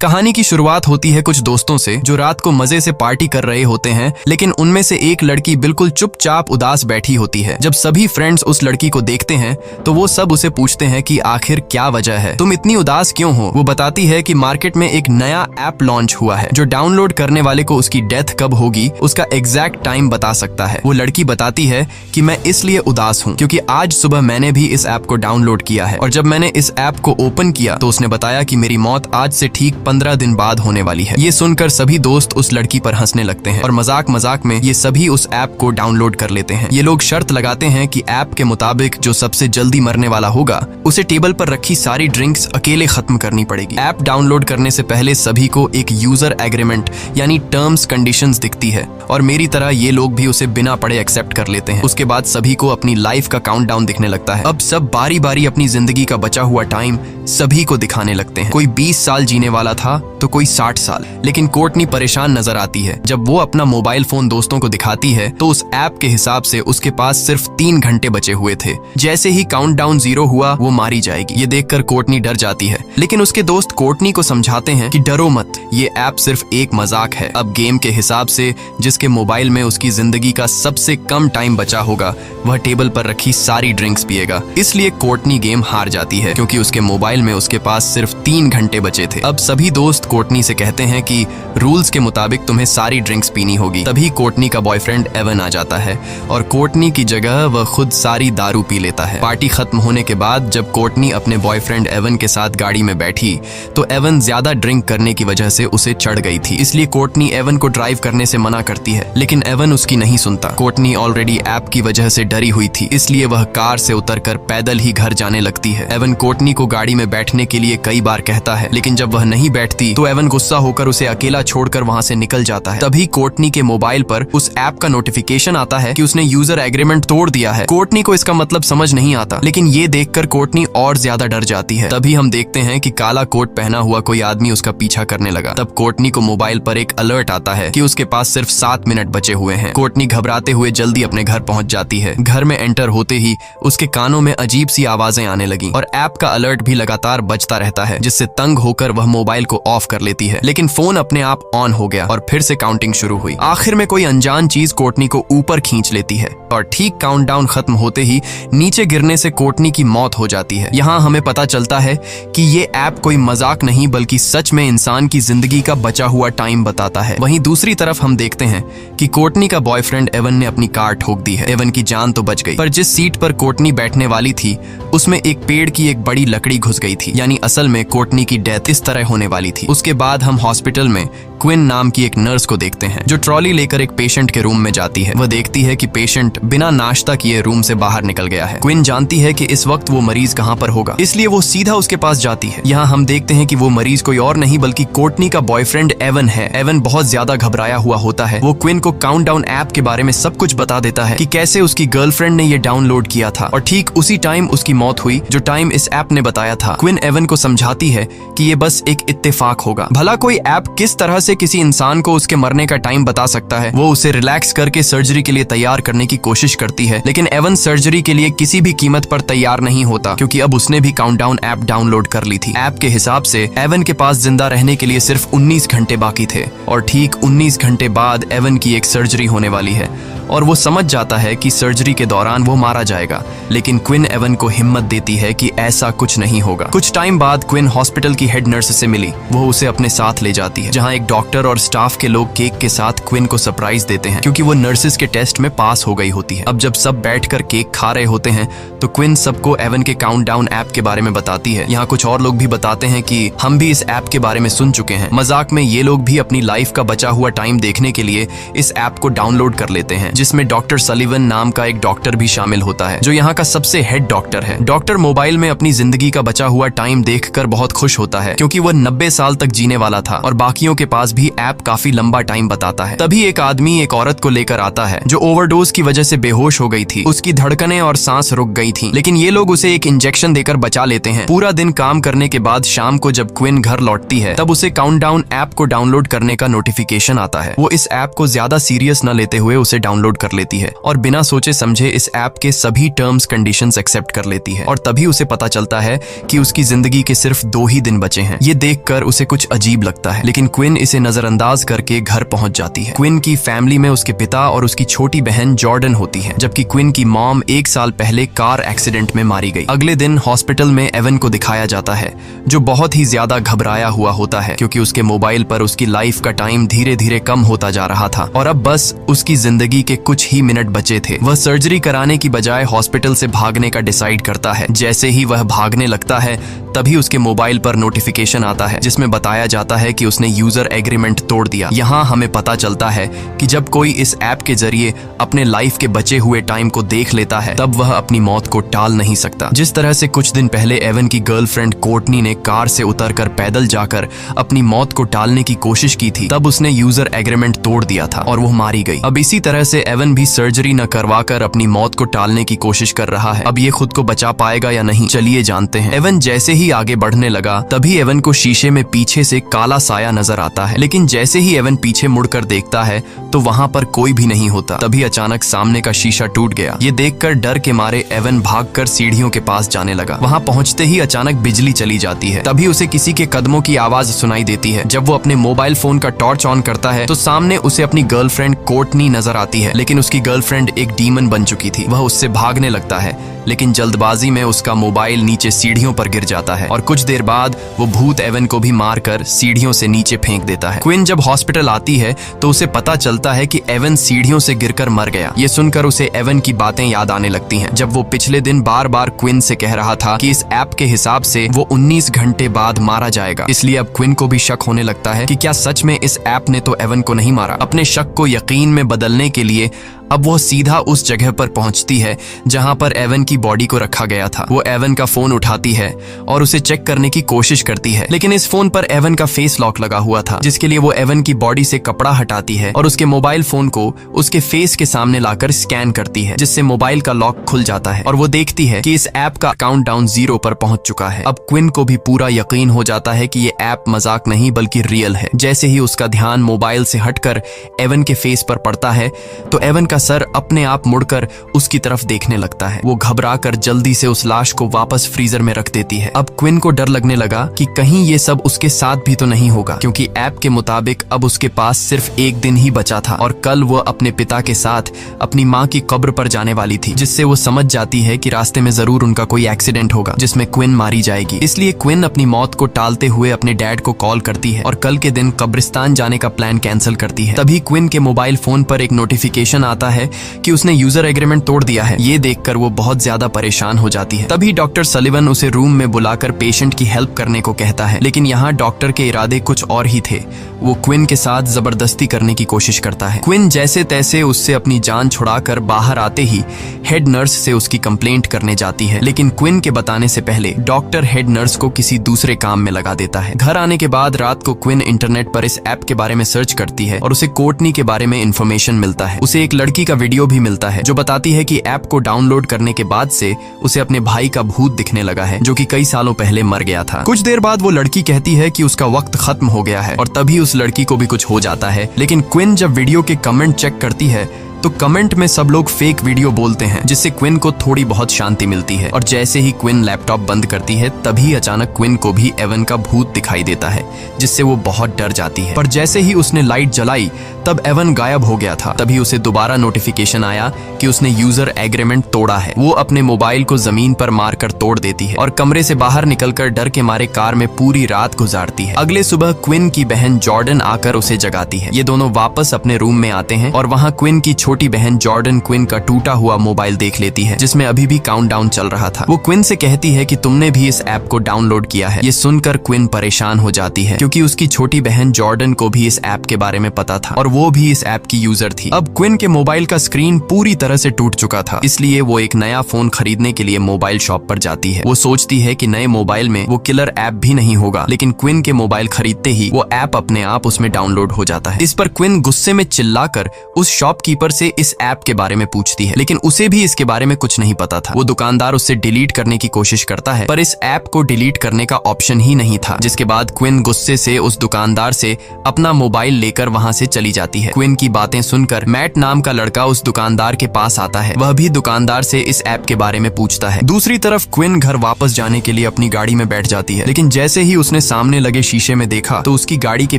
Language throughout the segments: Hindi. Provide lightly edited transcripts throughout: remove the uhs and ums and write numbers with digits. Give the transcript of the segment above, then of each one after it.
कहानी की शुरुआत होती है कुछ दोस्तों से जो रात को मजे से पार्टी कर रहे होते हैं, लेकिन उनमें से एक लड़की बिल्कुल चुपचाप उदास बैठी होती है। जब सभी फ्रेंड्स उस लड़की को देखते हैं तो वो सब उसे पूछते हैं कि आखिर क्या वजह है, तुम इतनी उदास क्यों हो। वो बताती है कि मार्केट में एक नया ऐप लॉन्च हुआ है जो डाउनलोड करने वाले को उसकी डेथ कब होगी उसका एग्जैक्ट टाइम बता सकता है। वो लड़की बताती है कि मैं इसलिए उदास हूँ क्योंकि आज सुबह मैंने भी इस ऐप को डाउनलोड किया है और जब मैंने इस ऐप को ओपन किया तो उसने बताया कि मेरी मौत आज से ठीक 15 दिन बाद होने वाली है। ये सुनकर सभी दोस्त उस लड़की पर हंसने लगते हैं और मजाक मजाक में ये सभी उस ऐप को डाउनलोड कर लेते हैं। ये लोग शर्त लगाते हैं कि ऐप के मुताबिक जो सबसे जल्दी मरने वाला होगा उसे टेबल पर रखी सारी ड्रिंक्स अकेले खत्म करनी पड़ेगी। ऐप डाउनलोड करने से पहले सभी को एक यूजर एग्रीमेंट यानी टर्म्स कंडीशंस दिखती है और मेरी तरह ये लोग भी उसे बिना पढ़े एक्सेप्ट कर लेते हैं। उसके बाद सभी को अपनी लाइफ का काउंटडाउन दिखने लगता है। अब सब बारी बारी अपनी जिंदगी का बचा हुआ टाइम सभी को दिखाने लगते हैं। कोई 20 साल जीने वाला था तो कोई 60 साल। लेकिन कोर्टनी परेशान नजर आती है। जब वो अपना मोबाइल फोन दोस्तों को दिखाती है तो उस ऐप के हिसाब से उसके पास सिर्फ 3 घंटे बचे हुए थे। जैसे ही काउंटडाउन 0 हुआ वो मारी जाएगी। ये देखकर कोर्टनी डर जाती है, लेकिन उसके दोस्त कोर्टनी को समझाते हैं कि डरो मत, ये ऐप सिर्फ एक मजाक है। अब गेम के हिसाब से जिसके मोबाइल में उसकी जिंदगी का सबसे कम टाइम बचा होगा वह टेबल पर रखी सारी ड्रिंक्स पिएगा। इसलिए कोर्टनी गेम हार जाती है क्योंकि उसके मोबाइल में उसके पास सिर्फ 3 घंटे बचे थे। अब सभी दोस्त कोर्टनी से कहते हैं कि रूल्स के मुताबिक तुम्हें सारी ड्रिंक्स पीनी होगी। तभी कोर्टनी का बॉयफ्रेंड एवन आ जाता है और कोर्टनी की जगह वह खुद सारी दारू पी लेता है। पार्टी खत्म होने के बाद जब कोर्टनी अपने बॉयफ्रेंड एवन के साथ गाड़ी में बैठी तो एवन ज्यादा ड्रिंक करने की वजह से उसे चढ़ गई थी। इसलिए कोर्टनी एवन को ड्राइव करने से मना करती है, लेकिन एवन उसकी नहीं सुनता। कोर्टनी ऑलरेडी ऐप की वजह से डरी हुई थी, इसलिए वह कार से उतरकर पैदल ही घर जाने लगती है। एवन कोर्टनी को गाड़ी में बैठने के लिए कई बार कहता है, लेकिन जब वह नहीं बैठती तो एवन गुस्सा होकर उसे अकेला छोड़कर वहां से निकल जाता है। तभी कोर्टनी के मोबाइल पर उस ऐप का नोटिफिकेशन आता है कि उसने यूजर एग्रीमेंट तोड़ दिया है। कोर्टनी को इसका मतलब समझ नहीं आता, लेकिन ये देखकर कोर्टनी और ज्यादा डर जाती है। तभी हम देखते हैं कि काला कोट पहना हुआ कोई आदमी उसका पीछा करने लगा। तब कोर्टनी को मोबाइल पर एक अलर्ट आता है कि उसके पास सिर्फ 7 मिनट बचे हुए हैं। कोर्टनी घबराते हुए जल्दी अपने घर पहुंच जाती है। घर में एंटर होते ही उसके कानों में अजीब सी आवाजें आने लगी और ऐप का अलर्ट भी लगातार बजता रहता है, जिससे तंग होकर वह मोबाइल को ऑफ कर लेती है। लेकिन फोन अपने आप ऑन हो गया और फिर से काउंटिंग शुरू हुई। आखिर में कोई अनजान चीज कोर्टनी को ऊपर खींच लेती है और ठीक काउंटडाउन खत्म होते ही नीचे गिरने से कोर्टनी की मौत हो जाती है। यहाँ हमें पता चलता है कि ये ऐप कोई मजाक नहीं बल्कि सच में इंसान की जिंदगी का बचा हुआ टाइम बताता है। वहीं दूसरी तरफ हम देखते हैं कि कोर्टनी का बॉयफ्रेंड एवन ने अपनी कार ठोक दी है। एवन की जान तो बच गई, पर जिस सीट पर कोर्टनी बैठने वाली थी उसमें एक पेड़ की एक बड़ी लकड़ी घुस गई थी, यानी असल में कोर्टनी की डेथ इस तरह होने वाली थी। उसके बाद हम हॉस्पिटल में क्विन नाम की एक नर्स को देखते हैं जो ट्रॉली लेकर एक पेशेंट के रूम में जाती है। वह देखती है कि पेशेंट बिना नाश्ता किए रूम से बाहर निकल गया है। क्विन जानती है कि इस वक्त वो मरीज कहाँ पर होगा, इसलिए वो सीधा उसके पास जाती है। यहाँ हम देखते हैं कि वो मरीज कोई और नहीं बल्कि कोर्टनी का बॉयफ्रेंड एवन है। एवन बहुत ज्यादा घबराया हुआ होता है। वो क्विन को काउंटडाउन ऐप के बारे में सब कुछ बता देता है कि कैसे उसकी गर्लफ्रेंड ने ये डाउनलोड किया था और ठीक उसी टाइम उसकी मौत हुई जो टाइम इस ऐप ने बताया था। क्विन एवन को समझाती है कि ये बस एक इत्तेफाक होगा। भला कोई ऐप किस तरह से किसी इंसान को उसके मरने का टाइम बता सकता है। वो उसे रिलैक्स करके सर्जरी के लिए तैयार करने की कोशिश करती है, लेकिन एवन सर्जरी के लिए किसी भी कीमत पर तैयार नहीं होता क्योंकि अब उसने भी काउंटडाउन ऐप डाउनलोड कर ली थी। ऐप के हिसाब से एवन के पास जिंदा रहने के लिए सिर्फ 19 घंटे बाकी थे और ठीक 19 घंटे बाद एवन की एक सर्जरी होने वाली है और वो समझ जाता है कि सर्जरी के दौरान वो मारा जाएगा। लेकिन क्विन एवन को हिम्मत देती है कि ऐसा कुछ नहीं होगा। कुछ टाइम बाद क्विन हॉस्पिटल की हेड नर्स से मिली। वो उसे अपने साथ ले जाती है, जहाँ एक डॉक्टर और स्टाफ के लोग केक के साथ क्विन को सरप्राइज देते हैं क्योंकि वो नर्सेस के टेस्ट में पास हो गई होती है। अब जब सब बैठकर केक खा रहे होते हैं तो क्विन सबको एवन के काउंटडाउन ऐप के बारे में बताती है। यहाँ कुछ और लोग भी बताते हैं कि हम भी इस ऐप के बारे में सुन चुके हैं। मजाक में ये लोग भी अपनी लाइफ का बचा हुआ टाइम देखने के लिए इस ऐप को डाउनलोड कर लेते हैं, जिसमें डॉक्टर सलीवन नाम का एक डॉक्टर भी शामिल होता है जो यहाँ का सबसे हेड डॉक्टर है। डॉक्टर मोबाइल में अपनी जिंदगी का बचा हुआ टाइम देखकर बहुत खुश होता है क्योंकि वह 90 साल तक जीने वाला था और बाकियों के पास पास भी ऐप काफी लंबा टाइम बताता है। तभी एक आदमी एक औरत को लेकर आता है जो ओवरडोज की वजह से बेहोश हो गई थी। उसकी धड़कनें और सांस रुक गई थी, लेकिन ये लोग उसे एक इंजेक्शन देकर बचा लेते हैं। पूरा दिन काम करने के बाद शाम को जब क्विन घर लौटती है तब उसे काउंटडाउन ऐप को डाउनलोड करने का नोटिफिकेशन आता है। वो इस ऐप को ज्यादा सीरियस न लेते हुए उसे डाउनलोड कर लेती है और बिना सोचे समझे इस ऐप के सभी टर्म्स कंडीशंस एक्सेप्ट कर लेती है। और तभी उसे पता चलता है कि उसकी जिंदगी के सिर्फ 2 ही दिन बचे हैं। ये देखकर उसे कुछ अजीब लगता है, लेकिन क्विन इसे नजरअंदाज करके घर पहुंच जाती है। क्विन की फैमिली में उसके पिता और उसकी छोटी बहन जॉर्डन होती है, जबकि क्विन की मॉम 1 साल पहले कार एक्सीडेंट में मारी गई। अगले दिन हॉस्पिटल में एवन को दिखाया जाता है, जो बहुत ही ज्यादा घबराया हुआ होता है क्योंकि उसके मोबाइल पर उसकी लाइफ का टाइम धीरे धीरे कम होता जा रहा था और अब बस उसकी जिंदगी के कुछ ही मिनट बचे थे। वह सर्जरी कराने की बजाय हॉस्पिटल से भागने का डिसाइड करता है। जैसे ही वह भागने लगता है तभी उसके मोबाइल पर नोटिफिकेशन आता है जिसमें बताया जाता है कि उसने यूजर एग्रीमेंट तोड़ दिया। यहाँ हमें पता चलता है कि जब कोई इस ऐप के जरिए अपने लाइफ के बचे हुए टाइम को देख लेता है तब वह अपनी मौत को टाल नहीं सकता। जिस तरह से कुछ दिन पहले एवन की गर्लफ्रेंड कोर्टनी ने कार से उतरकर पैदल जाकर अपनी मौत को टालने की कोशिश की थी, तब उसने यूजर एग्रीमेंट तोड़ दिया था और वो मारी गई। अब इसी तरह से एवन भी सर्जरी न करवाकर अपनी मौत को टालने की कोशिश कर रहा है। अब ये खुद को बचा पाएगा या नहीं, चलिए जानते हैं। एवन जैसे ही आगे बढ़ने लगा तभी एवन को शीशे में पीछे से काला साया नजर आता है, लेकिन जैसे ही एवन पीछे मुड़कर देखता है तो वहां पर कोई भी नहीं होता। तभी अचानक सामने का शीशा टूट गया। ये देखकर डर के मारे एवन भागकर सीढ़ियों के पास जाने लगा। वहां पहुंचते ही अचानक बिजली चली जाती है। तभी उसे किसी के कदमों की आवाज सुनाई देती है। जब वो अपने मोबाइल फोन का टॉर्च ऑन करता है तो सामने उसे अपनी गर्लफ्रेंड कोर्टनी नजर आती है, लेकिन उसकी गर्लफ्रेंड एक डीमन बन चुकी थी। वह उससे भागने लगता है, लेकिन जल्दबाजी में उसका मोबाइल नीचे सीढ़ियों पर गिर जाता है और कुछ देर बाद वो भूत एवन को भी मारकर सीढ़ियों से नीचे फेंक देता है। क्विन जब हॉस्पिटल आती है तो उसे पता चलता है कि एवन सीढ़ियों से गिरकर मर गया। ये सुनकर उसे एवन की बातें याद आने लगती हैं, जब वो पिछले दिन बार बार क्विन से कह रहा था कि इस ऐप के हिसाब से वो 19 घंटे बाद मारा जाएगा। इसलिए अब क्विन को भी शक होने लगता है कि क्या सच में इस ऐप ने तो एवन को नहीं मारा। अपने शक को यकीन में बदलने के लिए अब वो सीधा उस जगह पर पहुंचती है जहां पर एवन की बॉडी को रखा गया था। वो एवन का फोन उठाती है और उसे चेक करने की कोशिश करती है, लेकिन इस फोन पर एवन का फेस लॉक लगा हुआ था, जिसके लिए वो एवन की बॉडी से कपड़ा हटाती है और उसके मोबाइल फोन को उसके फेस के सामने लाकर स्कैन करती है, जिससे मोबाइल का लॉक खुल जाता है और वो देखती है कि इस ऐप का काउंटडाउन 0 पर पहुंच चुका है। अब क्विन को भी पूरा यकीन हो जाता है कि ये ऐप मजाक नहीं बल्कि रियल है। जैसे ही उसका ध्यान मोबाइल से हटकर एवन के फेस पर पड़ता है तो एवन सर अपने आप मुड़कर उसकी तरफ देखने लगता है। वो घबराकर जल्दी से उस लाश को वापस फ्रीजर में रख देती है। अब क्विन को डर लगने लगा कि कहीं ये सब उसके साथ भी तो नहीं होगा, क्योंकि ऐप के मुताबिक अब उसके पास सिर्फ 1 दिन ही बचा था और कल वो अपने पिता के साथ अपनी माँ की कब्र पर जाने वाली थी, जिससे वो समझ जाती है कि रास्ते में जरूर उनका कोई एक्सीडेंट होगा जिसमें क्विन मारी जाएगी। इसलिए क्विन अपनी मौत को टालते हुए अपने डैड को कॉल करती है और कल के दिन कब्रिस्तान जाने का प्लान कैंसिल करती है। तभी क्विन के मोबाइल फोन पर एक नोटिफिकेशन आता है कि उसने यूजर एग्रीमेंट तोड़ दिया है। ये देखकर वो बहुत ज्यादा परेशान हो जाती है। तभी डॉक्टर सलिवन उसे रूम में बुलाकर पेशेंट की हेल्प करने को कहता है, लेकिन यहाँ डॉक्टर के इरादे कुछ और ही थे। वो क्विन के साथ जबरदस्ती करने की कोशिश करता है। क्विन जैसे तैसे उससे अपनी जान छुड़ाकर बाहर आते ही हेड नर्स से उसकी कंप्लेंट करने जाती है, लेकिन क्विन के बताने से पहले डॉक्टर हेड नर्स को किसी दूसरे काम में लगा देता है। घर आने के बाद रात को क्विन इंटरनेट पर इस ऐप के बारे में सर्च करती है और उसे कोर्टनी के बारे में इंफॉर्मेशन मिलता है। उसे एक लड़की का वीडियो भी मिलता है जो बताती है कि ऐप को डाउनलोड करने के बाद से उसे अपने भाई का भूत दिखने लगा है, जो कि कई सालों पहले मर गया था। कुछ देर बाद वो लड़की कहती है कि उसका वक्त खत्म हो गया है और तभी उस लड़की को भी कुछ हो जाता है। लेकिन क्विन जब वीडियो के कमेंट चेक करती है तो कमेंट में सब लोग फेक वीडियो बोलते हैं, जिससे क्विन को थोड़ी बहुत शांति मिलती है। और जैसे ही क्विन लैपटॉप बंद करती है तभी अचानक क्विन को भी एवन का भूत दिखाई देता है, जिससे वो बहुत डर जाती है। पर जैसे ही उसने लाइट जलाई तब एवन गायब हो गया था। तभी उसे दोबारा नोटिफिकेशन आया कि उसने यूजर एग्रीमेंट तोड़ा है। वो अपने मोबाइल को जमीन पर मारकर तोड़ देती है और कमरे से बाहर निकलकर डर के मारे कार में पूरी रात गुजारती है। अगले सुबह क्विन की बहन जॉर्डन आकर उसे जगाती है। ये दोनों वापस अपने रूम में आते हैं और वहाँ क्विन की छोटी छोटी बहन जॉर्डन क्विन का टूटा हुआ मोबाइल देख लेती है जिसमें अभी भी काउंटडाउन चल रहा था। वो क्विन से कहती है कि तुमने भी इस ऐप को डाउनलोड किया है। ये सुनकर क्विन परेशान हो जाती है क्योंकि उसकी छोटी बहन जॉर्डन को भी इस ऐप के बारे में पता था और वो भी इस ऐप की यूजर थी। अब क्विन के मोबाइल का स्क्रीन पूरी तरह से टूट चुका था, इसलिए वो एक नया फोन खरीदने के लिए मोबाइल शॉप पर जाती है। वो सोचती है कि नए मोबाइल में वो किलर ऐप भी नहीं होगा, लेकिन क्विन के मोबाइल खरीदते ही वो ऐप अपने आप उसमें डाउनलोड हो जाता है। इस पर क्विन गुस्से में चिल्लाकर उस शॉपकीपर से इस ऐप के बारे में पूछती है, लेकिन उसे भी इसके बारे में कुछ नहीं पता था। वो दुकानदार उससे डिलीट करने की कोशिश करता है, पर इस ऐप को डिलीट करने का ऑप्शन ही नहीं था। जिसके बाद क्विन गुस्से से उस दुकानदार से अपना मोबाइल लेकर वहां से चली जाती है। क्विन की बातें सुनकर मैट नाम का लड़का उस दुकानदार के पास आता है। वह भी दुकानदार से इस ऐप के बारे में पूछता है। दूसरी तरफ क्विन घर वापस जाने के लिए अपनी गाड़ी में बैठ जाती है, लेकिन जैसे ही उसने सामने लगे शीशे में देखा तो उसकी गाड़ी के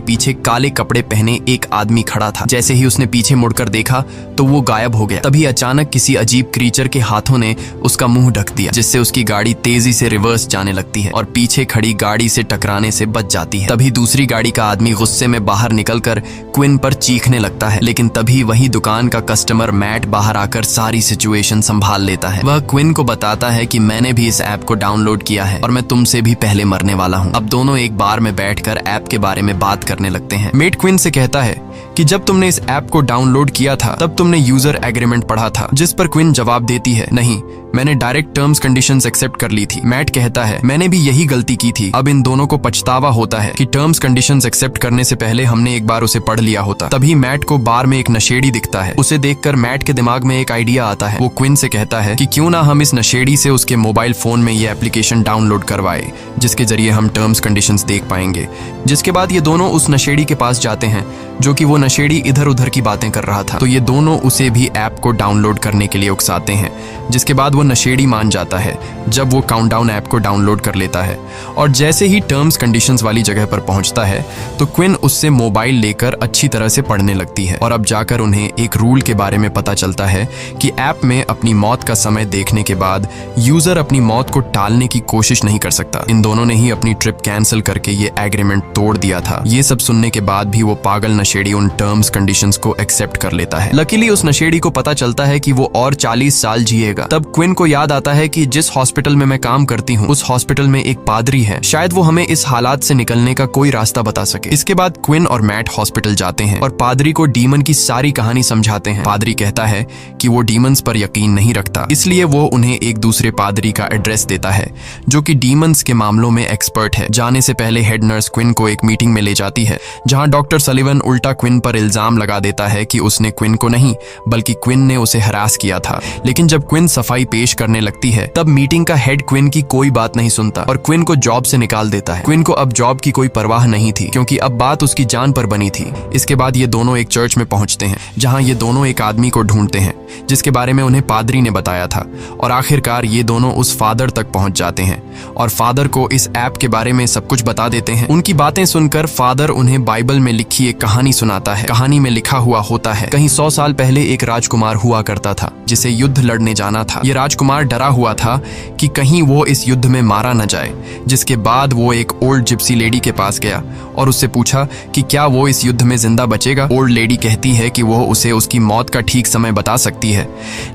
पीछे काले कपड़े पहने एक आदमी खड़ा था। जैसे ही उसने पीछे मुड़कर देखा तो वो गायब हो गया। तभी अचानक किसी अजीब क्रीचर के हाथों ने उसका मुंह ढक दिया, जिससे उसकी गाड़ी तेजी से रिवर्स जाने लगती है और पीछे खड़ी गाड़ी से टकराने से बच जाती है। तभी दूसरी गाड़ी का आदमी गुस्से में बाहर निकलकर क्विन पर चीखने लगता है, लेकिन तभी वही दुकान का कस्टमर मैट बाहर आकर सारी सिचुएशन संभाल लेता है। वह क्विन को बताता है कि मैंने भी इस ऐप को डाउनलोड किया है और मैं तुमसे भी पहले मरने वाला हूँ। अब दोनों एक बार में बैठकर ऐप के बारे में बात करने लगते हैं। मेट क्विन से कहता है कि जब तुमने इस ऐप को डाउनलोड किया था तब तुमने यूजर एग्रीमेंट पढ़ा था, जिस पर क्विन जवाब देती है, नहीं, मैंने डायरेक्ट टर्म्स कंडीशंस एक्सेप्ट कर ली थी। मैट कहता है, मैंने भी यही गलती की थी। अब इन दोनों को पछतावा होता है कि टर्म्स कंडीशंस एक्सेप्ट करने से पहले हमने एक बार उसे पढ़ लिया होता। तभी मैट को बार में एक नशेड़ी दिखता है। उसे देखकर मैट के दिमाग में एक आइडिया आता है। वो क्विन से कहता है कि क्यों ना हम इस नशेड़ी से उसके मोबाइल फोन में ये एप्लीकेशन डाउनलोड करवाए, जिसके जरिए हम टर्म्स कंडीशंस देख पाएंगे। जिसके बाद ये दोनों उस नशेड़ी के पास जाते हैं, जो कि वो नशेड़ी इधर उधर की बातें कर रहा था। तो ये दोनों उसे भी ऐप को डाउनलोड करने के लिए उकसाते हैं, जिसके बाद वो नशेड़ी मान जाता है जब वो काउंटडाउन ऐप को डाउनलोड कर लेता है। और जैसे ही टर्म्स कंडीशंस वाली जगह पर पहुंचता है तो क्विन उससे मोबाइल लेकर अच्छी तरह से पढ़ने लगती है और अब जाकर उन्हें एक रूल के बारे में पता चलता है कि ऐप में अपनी मौत का समय देखने के बाद यूजर अपनी मौत को टालने की कोशिश नहीं कर सकता। इन दोनों ने ही अपनी ट्रिप कैंसिल करके ये एग्रीमेंट तोड़ दिया था। ये सब सुनने के बाद भी वो पागल नशेड़ी उन टर्म्स कंडीशंस को एक्सेप्ट कर लेता है। लकीली उस नशेड़ी को पता चलता है कि वो और 40 साल जिएगा। तब क्विन को याद आता है कि जिस हॉस्पिटल में मैं काम करती हूँ उस हॉस्पिटल में एक पादरी है, शायद वो हमें इस हालात से निकलने का कोई रास्ता बता सके। इसके बाद क्विन और मैट हॉस्पिटल जाते हैं और पादरी को डीमन की सारी कहानी समझाते हैं। पादरी कहता है कि वो डीमंस पर यकीन नहीं रखता, इसलिए वो उन्हें एक दूसरे पादरी का एड्रेस देता है जो कि डीमंस के मामलों में एक्सपर्ट है। जाने से पहले हेड नर्स क्विन को एक मीटिंग में ले जाती है जहां डॉक्टर सलिवन उल्टा क्विन पर इल्जाम लगा देता है कि उसने क्विन को नहीं बल्कि क्विन ने उसे हरास किया था। लेकिन जब क्विन सफाई पेश करने लगती है तब मीटिंग का हेड क्विन की कोई बात नहीं सुनता और क्विन को जॉब से निकाल देता है। क्विन को अब जॉब की कोई परवाह नहीं थी क्योंकि अब बात उसकी जान पर बनी थी। इसके बाद ये दोनों एक चर्च में पहुंचते हैं जहां ये दोनों एक आदमी को ढूंढते हैं जिसके बारे में उन्हें पादरी ने बताया था और आखिरकार ये दोनों उस फादर तक पहुंच जाते हैं और फादर को इस ऐप के बारे में सब कुछ बता देते हैं। उनकी बातें सुनकर फादर उन्हें बाइबल में लिखी एक कहानी सुनाता है। कहानी में लिखा हुआ होता है, कहीं 100 साल पहले एक राजकुमार हुआ करता था जिसे युद्ध लड़ने जाना था। ये राजकुमार डरा हुआ था कि कहीं वो इस युद्ध में मारा न जाए। जिसके बाद वो एक ओल्ड जिप्सी लेडी के पास गया और उससे पूछा कि क्या वो इस युद्ध में जिंदा बचेगा। ओल्ड लेडी कहती है कि वो उसे उसकी मौत का ठीक समय बता सकती है,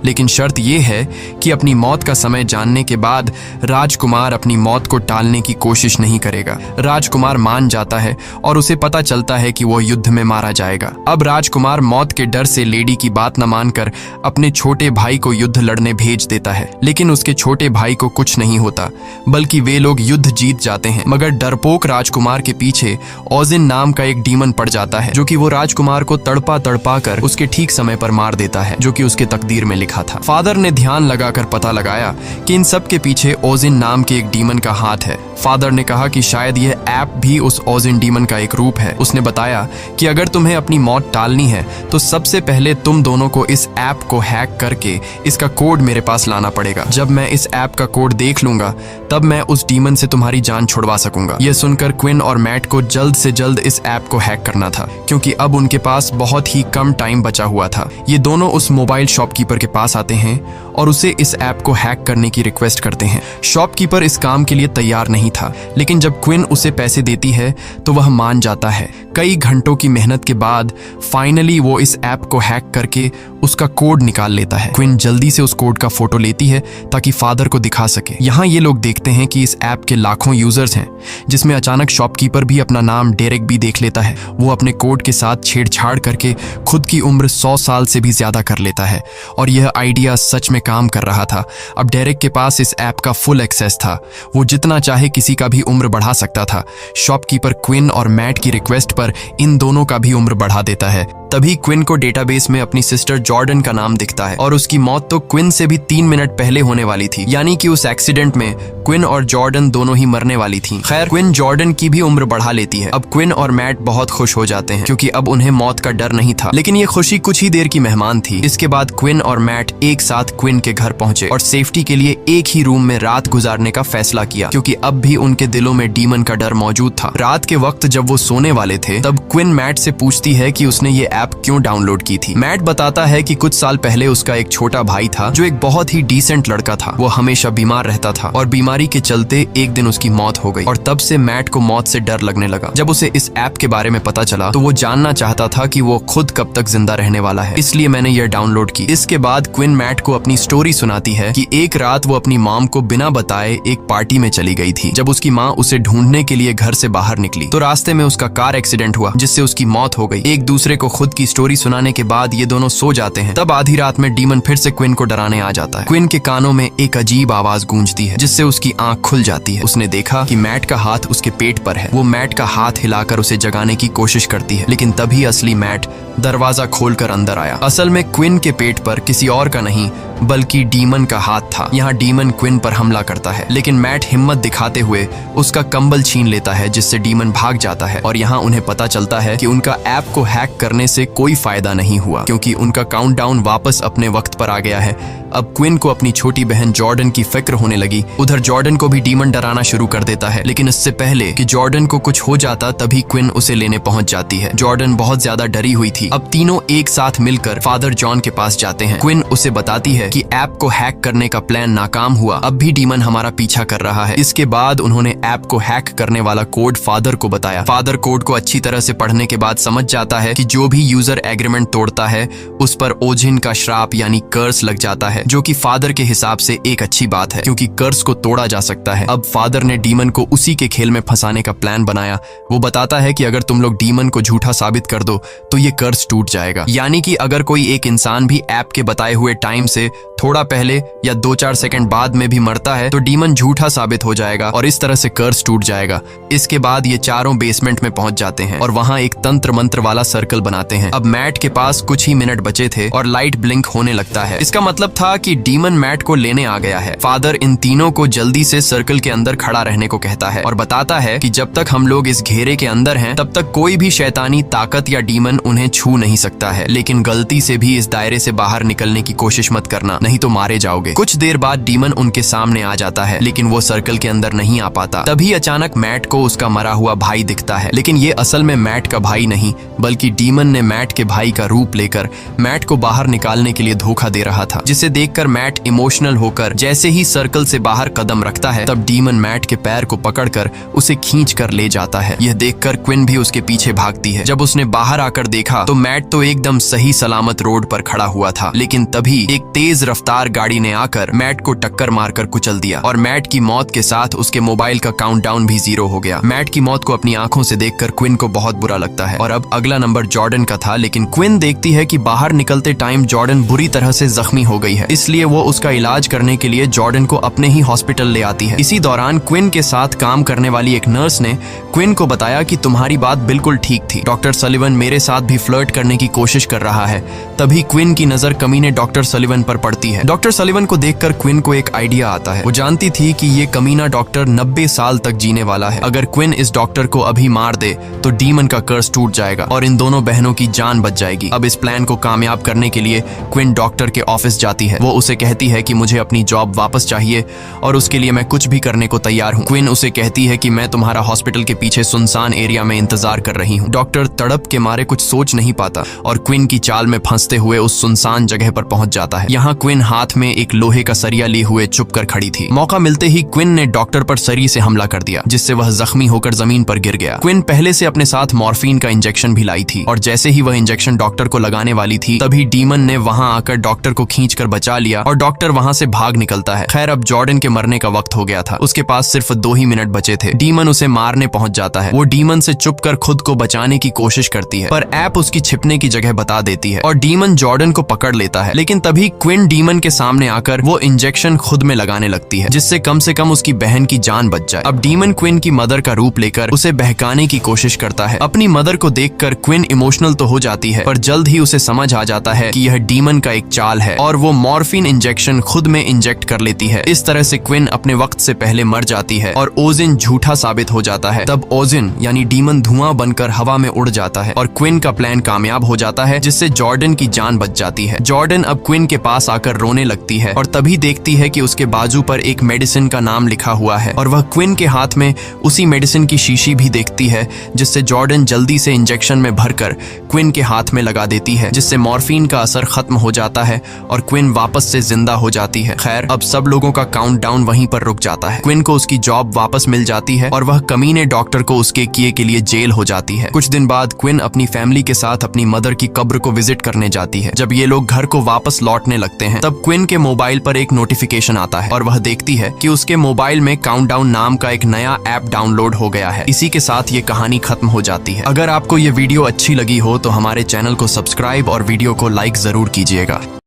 लेकिन शर्त ये है कि अपनी मौत का समय जानने के बाद राजकुमार अपनी मौत को टालने की कोशिश नहीं करेगा। राजकुमार मान जाता है और उसे पता चलता है कि वो युद्ध में मारा जाएगा। अब राजकुमार मौत के डर से लेडी की बात न मानकर अपने छोटे भाई को युद्ध लड़ने भेज देता है, लेकिन उसके छोटे भाई को कुछ नहीं होता बल्कि वे लोग युद्ध जीत जाते हैं। मगर डरपोक राजकुमार के पीछे ओजिन नाम का एक डीमन पड़ जाता है जो कि वो राजकुमार को तड़पा तड़पा कर उसके ठीक समय पर मार देता है, जो कि उसके तकदीर में लिखा था। फादर ने ध्यान लगाकर पता लगाया कि इन सब के पीछे ओजिन नाम के एक डीमन का हाथ है। फादर ने कहा कि शायद यह ऐप भी उस ओजिन डीमन का एक रूप है। उसने बताया कि अगर तुम्हें अपनी मौत टालनी है तो सबसे पहले तुम दोनों को इस ऐप को हैक करके इसका कोड मेरे पास लाना पड़ेगा। जब मैं इस ऐप का कोड देख लूंगा तब मैं उस डीमन से तुम्हारी जान छुड़वा सकूंगा। यह सुनकर क्विन और मैट को जल्द से जल्द इस ऐप को हैक करना था क्योंकि अब उनके पास बहुत ही कम टाइम बचा हुआ था। ये दोनों उस मोबाइल शॉपकीपर के पास आते हैं और उसे इस ऐप को हैक करने की रिक्वेस्ट करते हैं। शॉपकीपर इस काम के लिए तैयार नहीं था, लेकिन जब क्विन उसे पैसे देती है तो वह मान जाता है। कई घंटों की मेहनत के बाद फाइनली वो इस ऐप को हैक करके उसका कोड निकाल लेता है। क्विन जल्दी से उस कोड का फोटो लेती है ताकि फादर को दिखा सके। यहाँ ये लोग देखते हैं कि इस ऐप के लाखों यूजर्स हैं, जिसमें अचानक शॉपकीपर भी अपना नाम डेरेक भी देख लेता है। वो अपने कोड के साथ छेड़छाड़ करके खुद की उम्र 100 साल से भी ज्यादा कर लेता है और यह आइडिया सच में काम कर रहा था। अब डेरेक के पास इस ऐप का फुल एक्सेस था, वो जितना चाहे किसी का भी उम्र बढ़ा सकता था। शॉपकीपर क्विन और मैट की रिक्वेस्ट पर इन दोनों का भी उम्र बढ़ा देता है। तभी क्विन को डेटाबेस में अपनी सिस्टर जॉर्डन का नाम दिखता है और उसकी मौत तो क्विन से भी 3 मिनट पहले होने वाली थी, यानी कि उस एक्सीडेंट में क्विन और जॉर्डन दोनों ही मरने वाली थीं। खैर, क्विन जॉर्डन की भी उम्र बढ़ा लेती है। अब क्विन और मैट बहुत खुश हो जाते हैं क्योंकि अब उन्हें मौत का डर नहीं था, लेकिन ये खुशी कुछ ही देर की मेहमान थी। इसके बाद क्विन और मैट एक साथ क्विन के घर पहुंचे और सेफ्टी के लिए एक ही रूम में रात गुजारने का फैसला किया, क्योंकि अब भी उनके दिलों में डीमन का डर मौजूद था। रात के वक्त जब वो सोने वाले थे तब क्विन मैट से पूछती है कि उसने ये ऐप क्यों डाउनलोड की थी। मैट बताता है कि कुछ साल पहले उसका एक छोटा भाई था जो एक बहुत ही डिसेंट लड़का था। वो हमेशा बीमार रहता था और बीमारी के चलते एक दिन उसकी मौत हो गई और तब से मैट को मौत से डर लगने लगा। जब उसे इस ऐप के बारे में पता चला तो वो जानना चाहता था कि वो खुद कब तक जिंदा रहने वाला है, इसलिए मैंने यह डाउनलोड की। इसके बाद क्विन मैट को अपनी स्टोरी सुनाती है कि एक रात वो अपनी मॉम को बिना बताए एक पार्टी में चली गई थी। जब उसकी माँ उसे ढूंढने के लिए घर से बाहर निकली तो रास्ते में उसका कार एक्सीडेंट हुआ जिससे उसकी मौत हो गई। एक दूसरे को खुद की स्टोरी सुनाने के बाद ये दोनों सो जाते हैं। तब आधी रात में डीमन फिर से क्विन को डराने आ जाता है। क्विन के कानों में एक अजीब आवाज गूंजती है जिससे उसकी आंख खुल जाती है। उसने देखा कि मैट का हाथ उसके पेट पर है। वो मैट का हाथ हिलाकर उसे जगाने की कोशिश करती है, लेकिन तभी असली मैट दरवाजा खोलकर अंदर आया। असल में क्विन के पेट पर किसी और का नहीं बल्कि डीमन का हाथ था। यहाँ डीमन क्विन पर हमला करता है, लेकिन मैट हिम्मत दिखाते हुए उसका कंबल छीन लेता है जिससे डीमन भाग जाता है। और यहाँ उन्हें पता चलता है कि उनका ऐप को हैक करने से कोई फायदा नहीं हुआ क्योंकि उनका काउंटडाउन वापस अपने वक्त पर आ गया है। अब क्विन को अपनी छोटी बहन जॉर्डन की फिक्र होने लगी। उधर जॉर्डन को भी डीमन डराना शुरू कर देता है, लेकिन इससे पहले कि जॉर्डन को कुछ हो जाता तभी क्विन उसे लेने पहुंच जाती है। जॉर्डन बहुत ज्यादा डरी हुई थी। अब तीनों एक साथ मिलकर फादर जॉन के पास जाते हैं। क्विन उसे बताती है कि ऐप को हैक करने का प्लान नाकाम हुआ, अब भी डीमन हमारा पीछा कर रहा है। इसके बाद उन्होंने ऐप को हैक करने वाला कोड फादर को बताया। फादर कोड को अच्छी तरह से पढ़ने के बाद समझ जाता है कि जो भी यूजर एग्रीमेंट तोड़ता है उस पर ओजिन का श्राप यानी कर्स लग जाता है, जो कि फादर के हिसाब से एक अच्छी बात है क्योंकि कर्स को तोड़ा जा सकता है। अब फादर ने डीमन को उसी के खेल में फंसाने का प्लान बनाया। वो बताता है कि अगर तुम लोग डीमन को झूठा साबित कर दो तो ये कर्स टूट जाएगा, यानी कि अगर कोई एक इंसान भी ऐप के बताए हुए टाइम से थोड़ा पहले या 2-4 सेकंड बाद में भी मरता है तो डीमन झूठा साबित हो जाएगा और इस तरह से कर्स टूट जाएगा। इसके बाद ये चारों बेसमेंट में पहुंच जाते हैं और वहां एक तंत्र मंत्र वाला सर्कल बनाते हैं। अब मैट के पास कुछ ही मिनट बचे थे और लाइट ब्लिंक होने लगता है। इसका मतलब था कि डीमन मैट को लेने आ गया है। फादर इन तीनों को जल्दी से सर्कल के अंदर खड़ा रहने को कहता है और बताता है कि जब तक हम लोग इस घेरे के अंदर हैं तब तक कोई भी शैतानी ताकत या डीमन उन्हें छू नहीं सकता है, लेकिन गलती से भी इस दायरे से बाहर निकलने की कोशिश मत करना, नहीं तो मारे जाओगे। कुछ देर बाद डीमन उनके सामने आ जाता है, लेकिन वो सर्कल के अंदर नहीं आ पाता। तभी अचानक मैट को उसका मरा हुआ भाई दिखता है, लेकिन ये असल में मैट का भाई नहीं बल्कि डीमन ने मैट के भाई का रूप लेकर मैट को बाहर निकालने के लिए धोखा दे रहा था, जिसे देखकर मैट इमोशनल होकर जैसे ही सर्कल से बाहर कदम रखता है तब डीमन मैट के पैर को पकड़कर उसे खींच कर ले जाता है। यह देखकर क्विन भी उसके पीछे भागती है। जब उसने बाहर आकर देखा तो मैट तो एकदम सही सलामत रोड पर खड़ा हुआ था, लेकिन तभी एक तेज रफ्तार गाड़ी ने आकर मैट को टक्कर मारकर कुचल दिया और मैट की मौत के साथ उसके मोबाइल का काउंटडाउन भी 0 हो गया। मैट की मौत को अपनी आंखों से देखकर क्विन को बहुत बुरा लगता है और अब अगला नंबर जॉर्डन का था, लेकिन क्विन देखती है कि बाहर निकलते टाइम जॉर्डन बुरी तरह से जख्मी हो गई है, इसलिए वो उसका इलाज करने के लिए जॉर्डन को अपने ही हॉस्पिटल ले आती है। इसी दौरान क्विन के साथ काम करने वाली एक नर्स ने क्विन को बताया कि तुम्हारी बात बिल्कुल ठीक थी, डॉक्टर सलिवन मेरे साथ भी फ्लर्ट करने की कोशिश कर रहा है। तभी क्विन की नजर कमीने डॉक्टर सलिवन पर पड़ती है। डॉक्टर सलिवन को देखकर क्विन को एक आइडिया आता है। वो जानती थी कि ये कमीना डॉक्टर 90 साल तक जीने वाला है। अगर क्विन इस डॉक्टर को अभी मार दे तो डीमन का कर्स टूट जाएगा और इन दोनों बहनों की जान बच जाएगी। अब इस प्लान को कामयाब करने के लिए क्विन डॉक्टर के ऑफिस जाती है है। वो उसे कहती है कि मुझे अपनी जॉब वापस चाहिए और उसके लिए मैं कुछ भी करने को तैयार हूँ। क्विन उसे कहती है कि मैं तुम्हारा हॉस्पिटल के पीछे सुनसान एरिया में इंतजार कर रही हूँ। डॉक्टर तड़प के मारे कुछ सोच नहीं पाता और क्विन की चाल में फंसते हुए उस सुनसान जगह पर पहुंच जाता है। यहाँ क्विन हाथ में एक लोहे का सरिया लिए हुए चुप कर खड़ी थी। मौका मिलते ही क्विन ने डॉक्टर पर सरी से हमला कर दिया, जिससे वह जख्मी होकर जमीन पर गिर गया। क्विन पहले से अपने साथ मॉर्फिन का इंजेक्शन भी लाई थी और जैसे ही वह इंजेक्शन डॉक्टर को लगाने वाली थी तभी डीमन ने वहां आकर डॉक्टर को खींचकर बचा लिया और डॉक्टर वहां से भाग निकलता है। खैर, अब जॉर्डन के मरने का वक्त हो गया था। उसके पास सिर्फ 2 ही मिनट बचे थे। डीमन उसे मारने पहुंच जाता है। वो डीमन से चुपकर खुद को बचाने की कोशिश करती है, पर ऐप उसकी छिपने की जगह बता देती है और डीमन जॉर्डन को पकड़ लेता है। लेकिन तभी क्विन डीमन के सामने आकर वो इंजेक्शन खुद में लगाने लगती है, जिससे कम से कम उसकी बहन की जान बच जाए। अब डीमन क्विन की मदर का रूप लेकर उसे बहकाने की कोशिश करता है। अपनी मदर को देखकर क्विन इमोशनल तो हो जाती है, पर जल्द ही उसे समझ आ जाता है कि यह डीमन का एक चाल है और वो मॉर्फिन इंजेक्शन खुद में इंजेक्ट कर लेती है। इस तरह से क्विन अपने वक्त से पहले मर जाती है और ओजिन झूठा साबित हो जाता है। तब ओजिन यानी डीमन धुआं बनकर हवा में उड़ जाता है और क्विन का प्लान कामयाब हो जाता है, जिससे जॉर्डन की जान बच जाती है। जॉर्डन अब क्विन के पास आकर रोने लगती है और तभी देखती है कि उसके बाजू पर एक मेडिसिन का नाम लिखा हुआ है और वह क्विन के हाथ में उसी मेडिसिन की शीशी भी देखती है, जिससे जॉर्डन जल्दी से इंजेक्शन में भरकर क्विन के हाथ में लगा देती है, जिससे मॉर्फिन का असर खत्म हो जाता है और क्विन वापस से जिंदा हो जाती है। खैर, अब सब लोगों का काउंटडाउन वहीं पर रुक जाता है। क्विन को उसकी जॉब वापस मिल जाती है और वह कमीने डॉक्टर को उसके किए के लिए जेल हो जाती है। कुछ दिन बाद क्विन अपनी फैमिली के साथ अपनी मदर की कब्र को विजिट करने जाती है। जब ये लोग घर को वापस लौटने लगते हैं तब क्विन के मोबाइल पर एक नोटिफिकेशन आता है और वह देखती है कि उसके मोबाइल में काउंटडाउन नाम का एक नया ऐप डाउनलोड हो गया है। इसी के साथ ये कहानी खत्म हो जाती है। अगर आपको ये वीडियो अच्छी लगी हो तो हमारे चैनल को सब्सक्राइब और वीडियो को लाइक जरूर कीजिएगा।